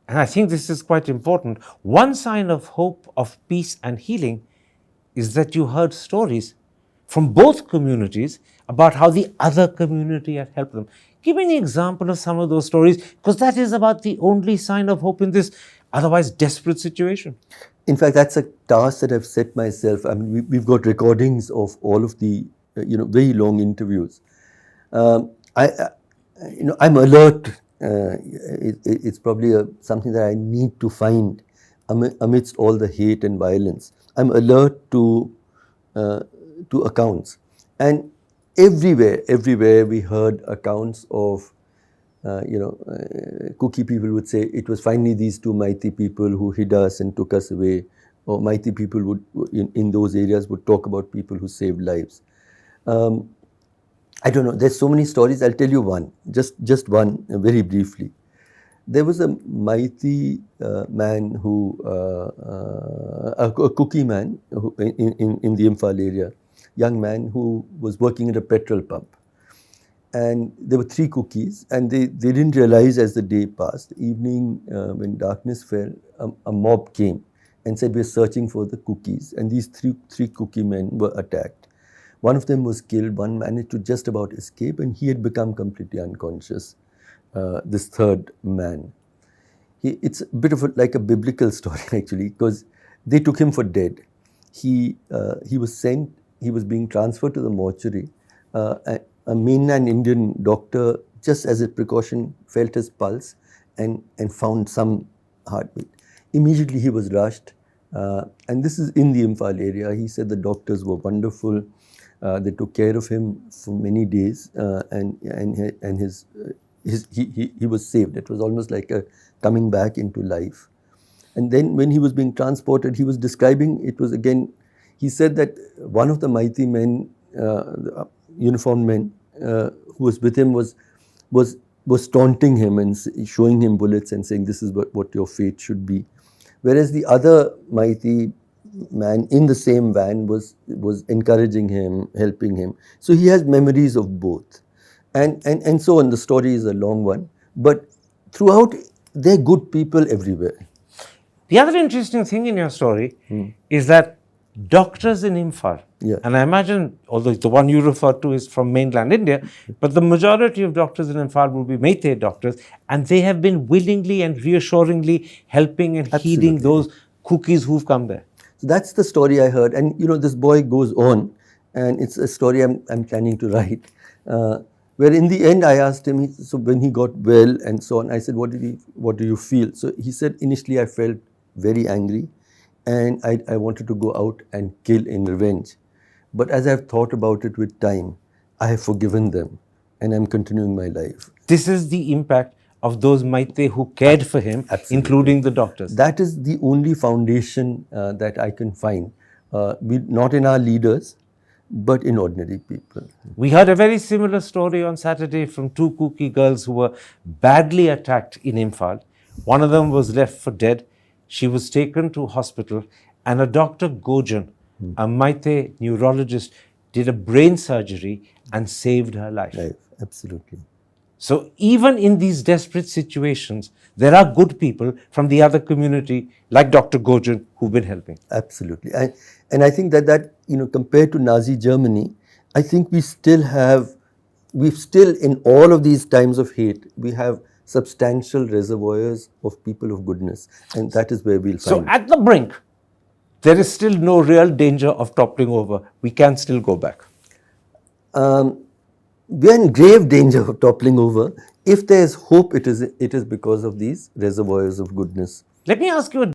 and I think this is quite important, one sign of hope, of peace and healing is that you heard stories from both communities about how the other community had helped them. Give me an example of some of those stories, because that is about the only sign of hope in this otherwise desperate situation. In fact, that's a task that I've set myself. I mean, we've got recordings of all of the, very long interviews. I'm alert. It's probably something that I need to find amidst all the hate and violence. I'm alert to accounts, and everywhere we heard accounts of, Kuki people would say it was finally these two Meitei people who hid us and took us away, or Meitei people would in those areas would talk about people who saved lives. I don't know. There's so many stories. I'll tell you one, just one, very briefly. There was a Meitei man who, a Kuki man who, in the Imphal area, young man who was working at a petrol pump. And there were 3 Kukis, and they didn't realize as the day passed, the evening when darkness fell, a mob came and said, we're searching for the Kukis. And these three Kuki men were attacked. One of them was killed, one managed to just about escape, and he had become completely unconscious, this third man. It's a bit of like a biblical story, actually, because they took him for dead. He was being transferred to the mortuary. A mainland Indian doctor, just as a precaution, felt his pulse and found some heartbeat. Immediately he was rushed, and this is in the Imphal area. He said the doctors were wonderful. They took care of him for many days, and he was saved. It was almost like a coming back into life. And then when he was being transported, he was describing, it was again, he said that one of the Meitei men, uniformed men who was with him was taunting him and showing him bullets and saying, this is what your fate should be. Whereas the other Meitei man in the same van was encouraging him, helping him. So he has memories of both. And so on. The story is a long one. But throughout, they're good people everywhere. The other interesting thing in your story is that doctors in Imphal, and I imagine, although the one you refer to is from mainland India, but the majority of doctors in Imphal will be Meitei doctors, and they have been willingly and reassuringly helping and healing those Kukis who've come there. So that's the story I heard. And this boy goes on, and it's a story I'm planning to write, where in the end I asked him, so when he got well and so on, I said, what do you feel? So he said, initially I felt very angry, and I wanted to go out and kill in revenge. But as I've thought about it with time, I have forgiven them, and I'm continuing my life. This is the impact of those Meitei who cared for him, including the doctors. That is the only foundation that I can find, not in our leaders, but in ordinary people. We heard a very similar story on Saturday from 2 Kuki girls who were badly attacked in Imphal. One of them was left for dead. She was taken to hospital, and a Dr. Gojan, a Meitei neurologist, did a brain surgery and saved her life. Absolutely. So even in these desperate situations, there are good people from the other community, like Dr. Gojan, who've been helping. Absolutely. And I think that compared to Nazi Germany, I think we've still, in all of these times of hate, we have substantial reservoirs of people of goodness. And that is where we'll find. So at the brink, there is still no real danger of toppling over. We can still go back. We are in grave danger of toppling over. If there is hope, it is because of these reservoirs of goodness. Let me ask you a